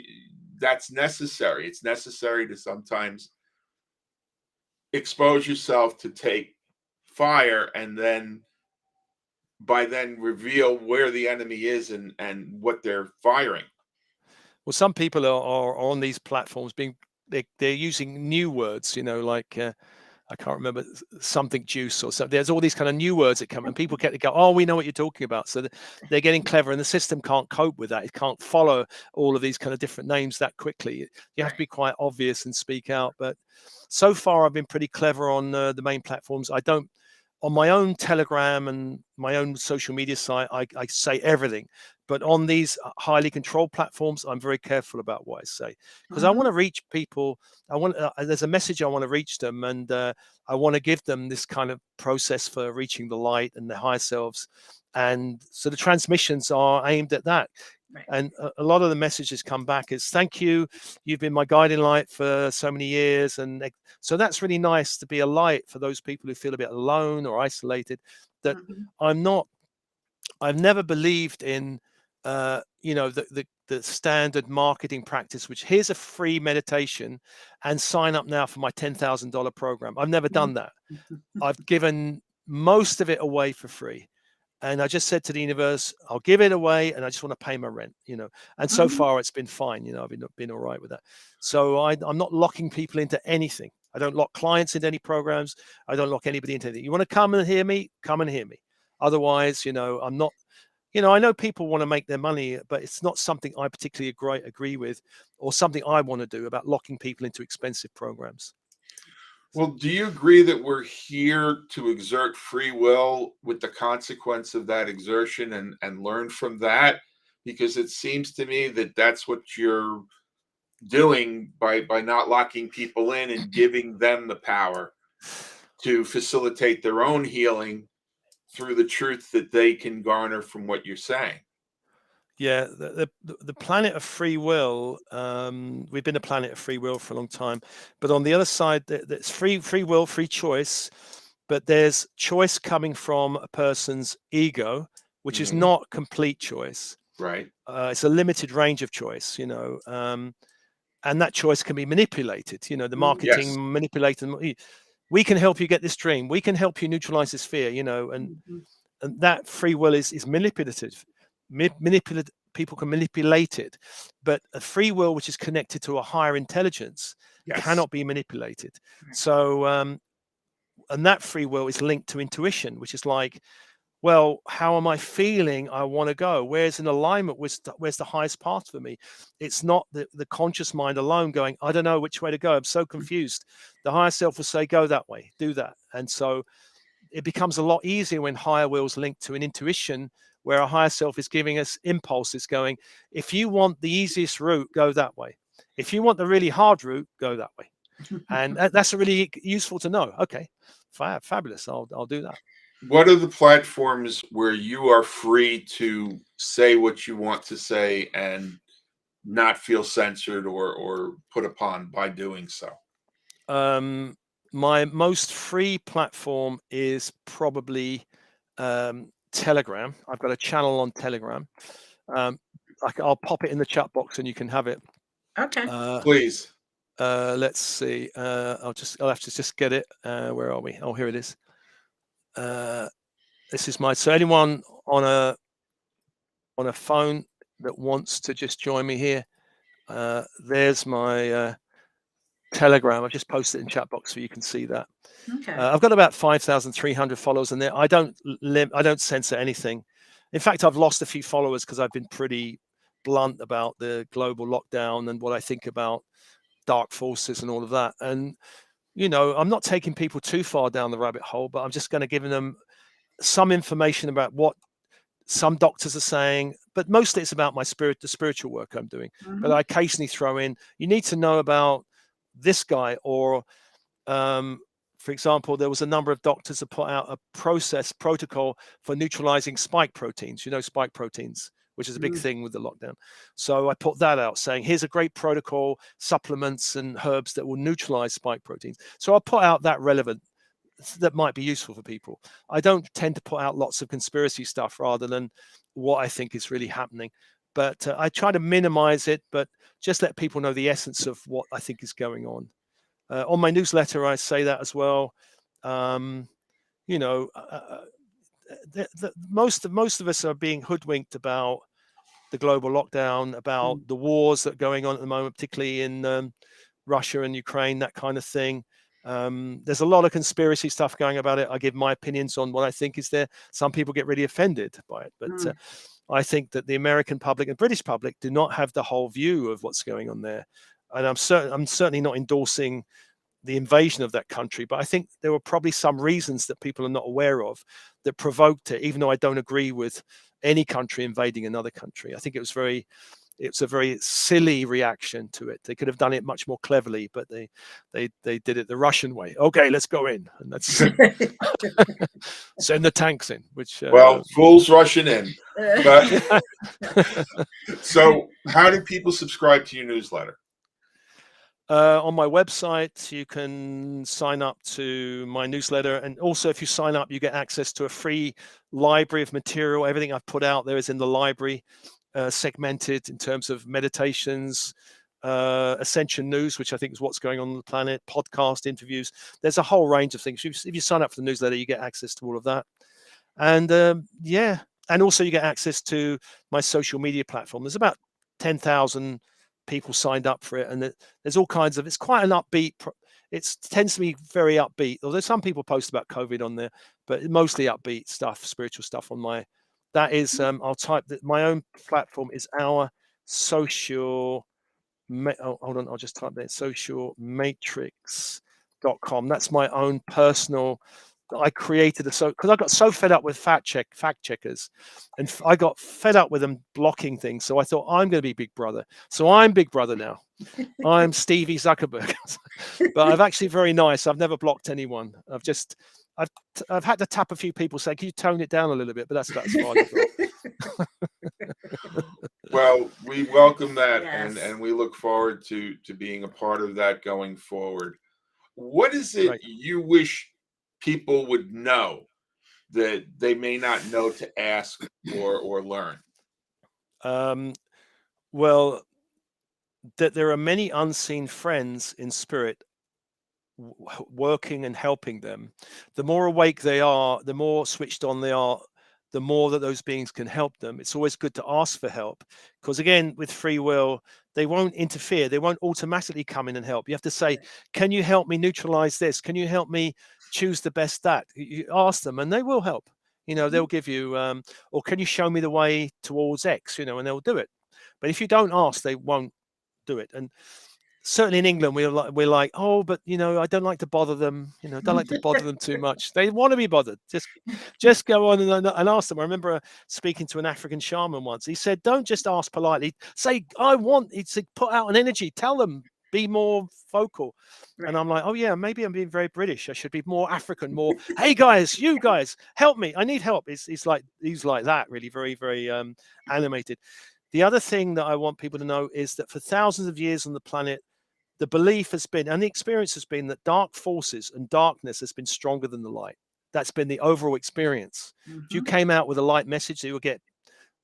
that's necessary. It's necessary to sometimes expose yourself to take fire and then reveal where the enemy is and what they're firing. Well, some people are on these platforms they're using new words, like I can't remember, something juice or something. There's all these kind of new words that come, and people get to go, oh, we know what you're talking about. So they're getting clever, and the system can't cope with that. It can't follow all of these kind of different names that quickly. You have to be quite obvious and speak out. But so far, I've been pretty clever on the main platforms. I don't. On my own Telegram and my own social media site, I say everything. But on these highly controlled platforms, I'm very careful about what I say, because I want to reach people. There's a message I want to reach them, and I want to give them this kind of process for reaching the light and their higher selves. And so the transmissions are aimed at that. Right. And a lot of the messages come back is, thank you, you've been my guiding light for so many years. And so that's really nice to be a light for those people who feel a bit alone or isolated. That I've never believed in the standard marketing practice, which here's a free meditation and sign up now for my $10,000 program. I've never done that. I've given most of it away for free. And I just said to the universe, I'll give it away, and I just want to pay my rent, And so far, it's been fine. I've been all right with that. So I'm not locking people into anything. I don't lock clients into any programs. I don't lock anybody into anything. You want to come and hear me? Come and hear me. Otherwise, I'm not. I know people want to make their money, but it's not something I particularly agree with, or something I want to do about locking people into expensive programs. Well, do you agree that we're here to exert free will with the consequence of that exertion and learn from that? Because it seems to me that that's what you're doing by not locking people in and giving them the power. to facilitate their own healing through the truth that they can garner from what you're saying. Yeah, the planet of free will. We've been a planet of free will for a long time, but on the other side, there's free will, free choice, but there's choice coming from a person's ego, which is not complete choice. Right. It's a limited range of choice, and that choice can be manipulated. The marketing Yes. manipulated. We can help you get this dream. We can help you neutralize this fear. And that free will is manipulative. People can manipulate it, but a free will which is connected to a higher intelligence cannot be manipulated. So, and that free will is linked to intuition, which is like, well, how am I feeling? I want to go. Where's in alignment? Where's the highest path for me? It's not the conscious mind alone going, I don't know which way to go. I'm so confused. The higher self will say, go that way, do that. And so it becomes a lot easier when higher will's linked to an intuition, where a higher self is giving us impulses going, if you want the easiest route, go that way. If you want the really hard route, go that way. And that's really useful to know. Okay, fabulous. I'll do that. What are the platforms where you are free to say what you want to say and not feel censored or put upon by doing so? My most free platform is probably Telegram. I've got a channel on Telegram. I'll pop it in the chat box and you can have it. Okay. Please. Let's see. I'll have to just get it. Where are we? Oh, here it is. This is so anyone on a phone that wants to just join me here, there's my Telegram. I've just posted it in chat box so you can see that. Okay. I've got about 5,300 followers in there. I don't censor anything. In fact, I've lost a few followers because I've been pretty blunt about the global lockdown and what I think about dark forces and all of that. And I'm not taking people too far down the rabbit hole, but I'm just going to give them some information about what some doctors are saying, but mostly it's about the spiritual work I'm doing. But I occasionally throw in, you need to know about this guy, or for example, there was a number of doctors that put out a protocol for neutralizing spike proteins, spike proteins, which is a big thing with the lockdown. So I put that out saying, here's a great protocol, supplements and herbs that will neutralize spike proteins. So I'll put out that might be useful for people. I don't tend to put out lots of conspiracy stuff rather than what I think is really happening. But I try to minimize it, but just let people know the essence of what I think is going on. On my newsletter, I say that as well. Most of us are being hoodwinked about the global lockdown, about the wars that are going on at the moment, particularly in Russia and Ukraine, that kind of thing. There's a lot of conspiracy stuff going about it. I give my opinions on what I think is there. Some people get really offended by it, but I think that the American public and British public do not have the whole view of what's going on there. And I'm certainly not endorsing the invasion of that country, but I think there were probably some reasons that people are not aware of that provoked it, even though I don't agree with any country invading another country. I think it's a very silly reaction to it. They could have done it much more cleverly, but they did it the Russian way. Okay, let's go in and let's send the tanks in. Which fools rushing in. But, so, how do people subscribe to your newsletter? On my website, you can sign up to my newsletter, and also if you sign up, you get access to a free library of material. Everything I've put out there is in the library. Segmented in terms of meditations, Ascension News, which I think is what's going on the planet, podcast interviews. There's a whole range of things. If you sign up for the newsletter, you get access to all of that. And and also you get access to my social media platform. There's about 10,000 people signed up for it, and there's all kinds of. It's quite an upbeat. It tends to be very upbeat. Although some people post about COVID on there, but mostly upbeat stuff, spiritual stuff on my. That is, I'll type that. My own platform is our social. Hold on, I'll just type that. Socialmatrix.com. That's my own personal I created because I got so fed up with fact checkers, and I got fed up with them blocking things. So I thought I'm going to be Big Brother. So I'm Big Brother now. I'm Stevie Zuckerberg. But I've actually very nice. I've never blocked anyone. I've had to tap a few people, say, can you tone it down a little bit? But that's about as far as I've got. Well, we welcome that, Yes. and we look forward to being a part of that going forward. What is it Right. you wish people would know that they may not know to ask or learn? Well, that there are many unseen friends in spirit working and helping them. The more awake they are, the more switched on they are, the more that those beings can help them. It's always good to ask for help, because again, with free will, they won't interfere. They won't automatically come in and help. You have to say, can you help me neutralize this? Can you help me choose the best that? You ask them and they will help. They'll give you, or can you show me the way towards X, and they'll do it. But if you don't ask, they won't do it. And certainly in England, we're like, oh, but I don't like to bother them. Don't like to bother them too much. They want to be bothered. Just go on and ask them. I remember speaking to an African shaman once. He said, don't just ask politely. Say, I want. He said, put out an energy. Tell them, be more vocal. Right. And I'm like, oh yeah, maybe I'm being very British. I should be more African, more. Hey guys, you guys, help me. I need help. He's like that, really, very very animated. The other thing that I want people to know is that for thousands of years on the planet, the belief has been, and the experience has been, that dark forces and darkness has been stronger than the light. That's been the overall experience. If you came out with a light message, you would get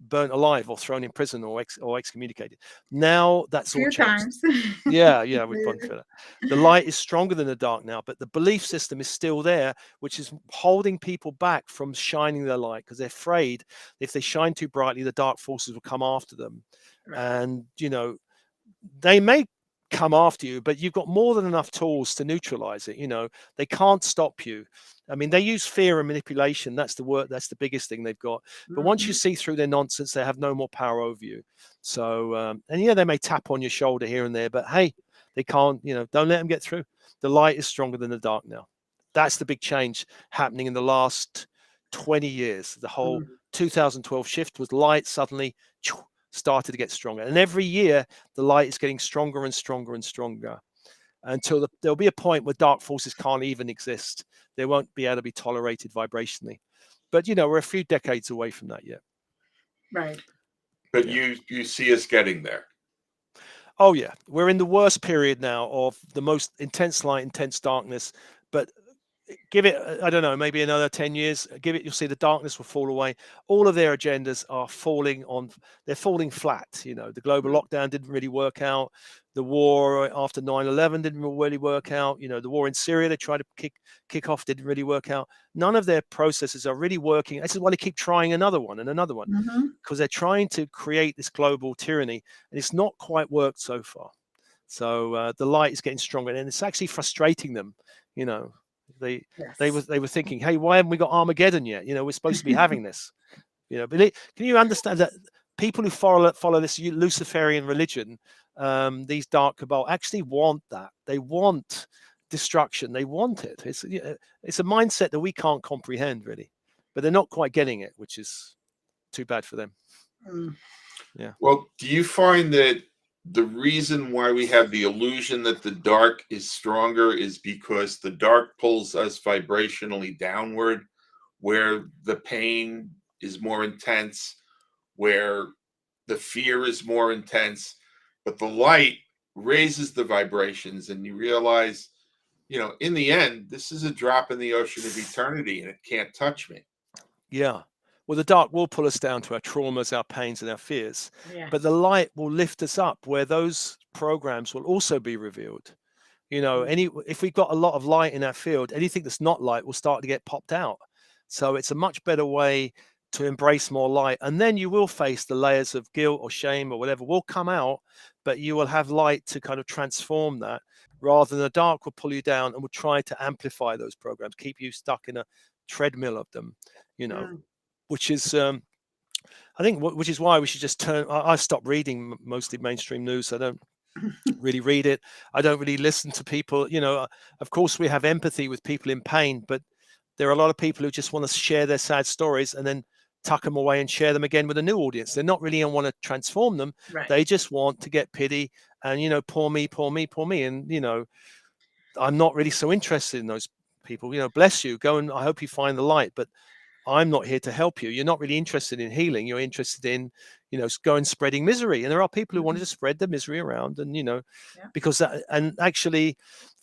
burnt alive or thrown in prison or excommunicated. Now that's all Few changed. times. Yeah, we've gone through that. The light is stronger than the dark now, but the belief system is still there, which is holding people back from shining their light, because they're afraid if they shine too brightly, the dark forces will come after them. Right. And they may come after you, but you've got more than enough tools to neutralize it. They can't stop you. I mean, they use fear and manipulation. That's the biggest thing they've got. But once you see through their nonsense, they have no more power over you. So and they may tap on your shoulder here and there, but hey, they can't. Don't let them get through. The light is stronger than the dark now. That's the big change happening in the last 20 years. The whole 2012 shift was light suddenly started to get stronger, and every year the light is getting stronger and stronger and stronger, until there'll be a point where dark forces can't even exist. They won't be able to be tolerated vibrationally. But we're a few decades away from that yet. Right. But you see us getting there. Oh yeah, we're in the worst period now of the most intense light, intense darkness. But give it, I don't know, maybe another 10 years, give it, you'll see the darkness will fall away. All of their agendas are they're falling flat. The global lockdown didn't really work out. The war after 9/11 didn't really work out. The war in Syria they tried to kick off didn't really work out. None of their processes are really working. This is why they keep trying another one and another one, because they're trying to create this global tyranny, and it's not quite worked so far. So the light is getting stronger, and it's actually frustrating them. They were thinking, hey, why haven't we got Armageddon yet? We're supposed to be having this. But can you understand that people who follow this Luciferian religion, these dark cabal, actually want that? They want destruction. They want it. It's a mindset that we can't comprehend, really. But they're not quite getting it, which is too bad for them. Yeah. Well, do you find that the reason why we have the illusion that the dark is stronger is because the dark pulls us vibrationally downward, where the pain is more intense, where the fear is more intense, but the light raises the vibrations, and you realize, in the end, this is a drop in the ocean of eternity and it can't touch me. Yeah. Well, the dark will pull us down to our traumas, our pains, and our fears. Yeah. But the light will lift us up, where those programs will also be revealed. If we've got a lot of light in our field, anything that's not light will start to get popped out. So it's a much better way to embrace more light. And then you will face the layers of guilt or shame or whatever will come out, but you will have light to kind of transform that, rather than the dark will pull you down and will try to amplify those programs, keep you stuck in a treadmill of them, which is, I think, which is why we should just turn. I stopped reading mostly mainstream news. I don't really read it. I don't really listen to people. Of course, we have empathy with people in pain, but There are a lot of people who just want to share their sad stories and then tuck them away and share them again with a new audience. They're not really want to transform them. Right. They just want to get pity and, you know, poor me, poor me, poor me. And, you know, I'm not really so interested in those people. You know, bless you, go, and I hope you find the light, but I'm not here to help you. You're not really interested in healing. You're interested in, you know, going spreading misery. And there are people who wanted to spread the misery around, and, you know, Yeah. because that, and actually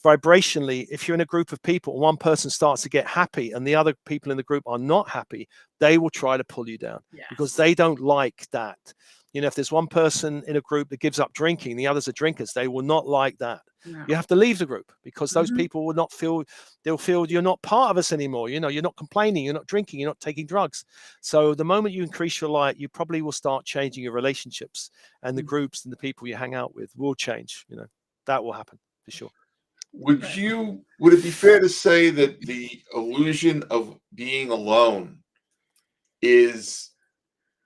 vibrationally, if you're in a group of people, one person starts to get happy and the other people in the group are not happy, they will try to pull you down because Yes. they don't like that. You know, if there's one person in a group that gives up drinking, the others are drinkers, they will not like that. No. You have to leave the group because those people will not feel, they'll feel you're not part of us anymore. You know, you're not complaining, you're not drinking, you're not taking drugs. So the moment you increase your light, you probably will start changing your relationships, and the groups and the people you hang out with will change. You know, that will happen for sure. Would it be fair to say that the illusion of being alone is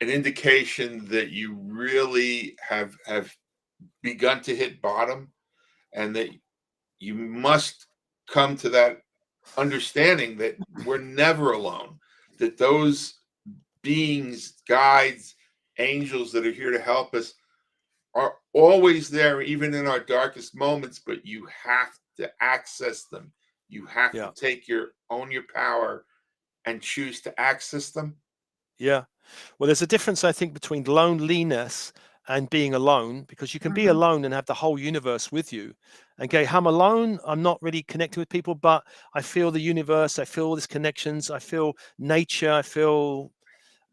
an indication that you really have begun to hit bottom, and that you must come to that understanding that we're never alone, that those beings, guides, angels that are here to help us are always there, even in our darkest moments, but you have to access them. You have to take your power and choose to access them. Yeah. Well, there's a difference, I think, between loneliness and being alone, because you can be alone and have the whole universe with you. Okay, I'm alone. I'm not really connected with people, but I feel the universe. I feel all these connections. I feel nature. I feel.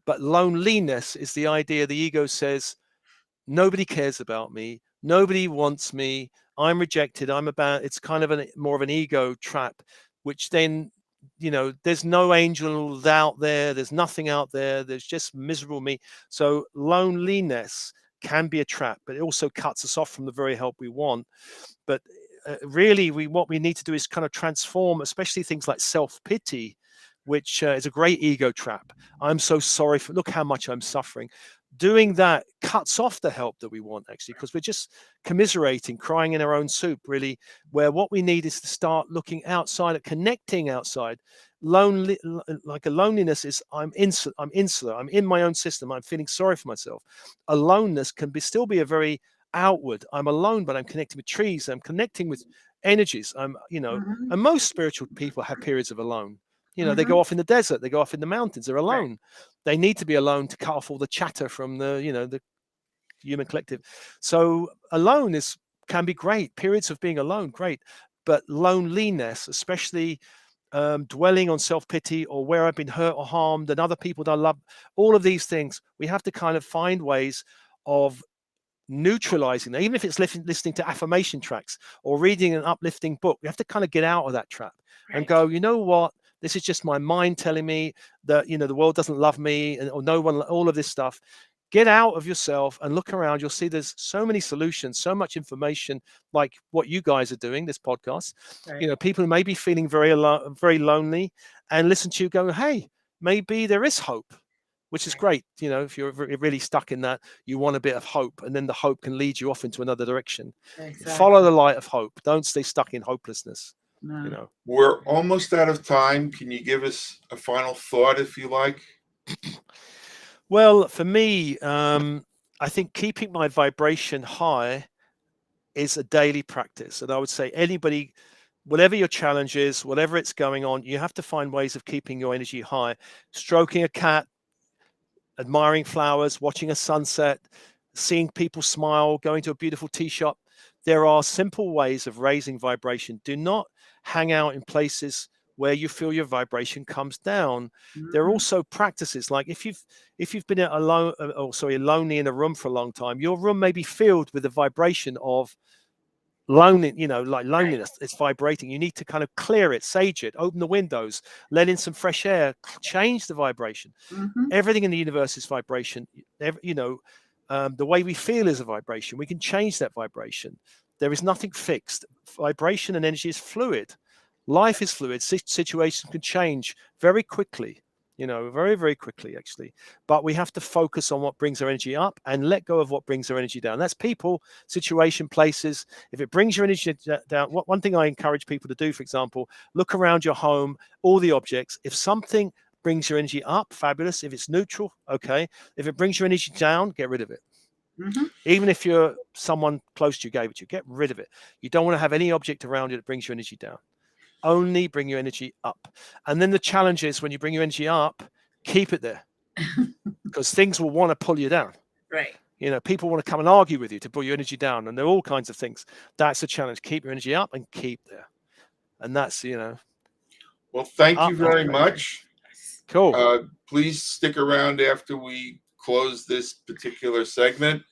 But loneliness is the idea the ego says, nobody cares about me. Nobody wants me. I'm rejected. I'm about. It's kind of more of an ego trap, which then, you know, there's no angels out there. There's nothing out there. There's just miserable me. So loneliness can be a trap, but it also cuts us off from the very help we want. But really, what we need to do is kind of transform, especially things like self-pity, which is a great ego trap. I'm so sorry for, look how much I'm suffering. Doing that cuts off the help that we want, actually, because we're just commiserating, crying in our own soup, really, where what we need is to start looking outside, at connecting outside. Lonely, like a loneliness is I'm insular, I'm in my own system, I'm feeling sorry for myself. Aloneness can still be a very outward. I'm alone, but I'm connecting with trees, I'm connecting with energies. I'm, you know, and most spiritual people have periods of alone. You know, they go off in the desert, they go off in the mountains, they're alone. Right. They need to be alone to cut off all the chatter from the, you know, the human collective. So alone can be great. Periods of being alone, great. But loneliness, especially dwelling on self-pity or where I've been hurt or harmed and other people that I love, all of these things, we have to kind of find ways of neutralizing that. Even if it's listening to affirmation tracks or reading an uplifting book, we have to kind of get out of that trap and go, you know what? This is just my mind telling me that, you know, the world doesn't love me or no one, all of this stuff. Get out of yourself and look around. You'll see there's so many solutions, so much information, like what you guys are doing, this podcast. You know, people who may be feeling very lonely and listen to you go, hey, maybe there is hope, which is great. You know, if you're really stuck in that, you want a bit of hope, and then the hope can lead you off into another direction. Exactly. Follow the light of hope. Don't stay stuck in hopelessness. No. You know, we're almost out of time. Can you give us a final thought, if you like? Well, for me, I think keeping my vibration high is a daily practice. And I would say anybody, whatever your challenge is, whatever it's going on, you have to find ways of keeping your energy high. Stroking a cat, admiring flowers, watching a sunset, seeing people smile, going to a beautiful tea shop. There are simple ways of raising vibration. Do not hang out in places where you feel your vibration comes down. There are also practices like if you've been lonely in a room for a long time, your room may be filled with the vibration of lonely, you know, like loneliness. It's vibrating. You need to kind of clear it, sage it, open the windows, let in some fresh air, change the vibration. Everything in the universe is vibration. You know, the way we feel is a vibration. We can change that vibration. There is nothing fixed. Vibration and energy is fluid. Life is fluid. Situations can change very quickly. very, very quickly, actually. But we have to focus on what brings our energy up and let go of what brings our energy down. That's people, situation, places. If it brings your energy down, one thing I encourage people to do, for example, look around your home, all the objects. If something brings your energy up, fabulous. If it's neutral, okay. If it brings your energy down, get rid of it. Mhm. Even if you're someone close to you gave it to you, get rid of it. You don't want to have any object around you that brings your energy down. Only bring your energy up. And then the challenge is when you bring your energy up, keep it there, because things will want to pull you down. Right. People want to come and argue with you to pull your energy down, and there are all kinds of things. That's a challenge. Keep your energy up and keep there. And that's, Well, thank you up and very away. much. Cool. Please stick around after we close this particular segment.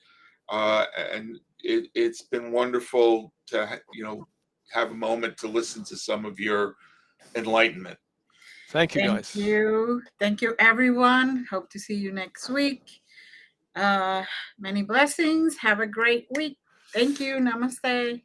And it's been wonderful to have a moment to listen to some of your enlightenment. Thank you, Thank guys. you. Thank you, everyone. Hope to see you next week. Many blessings. Have a great week. Thank you. Namaste.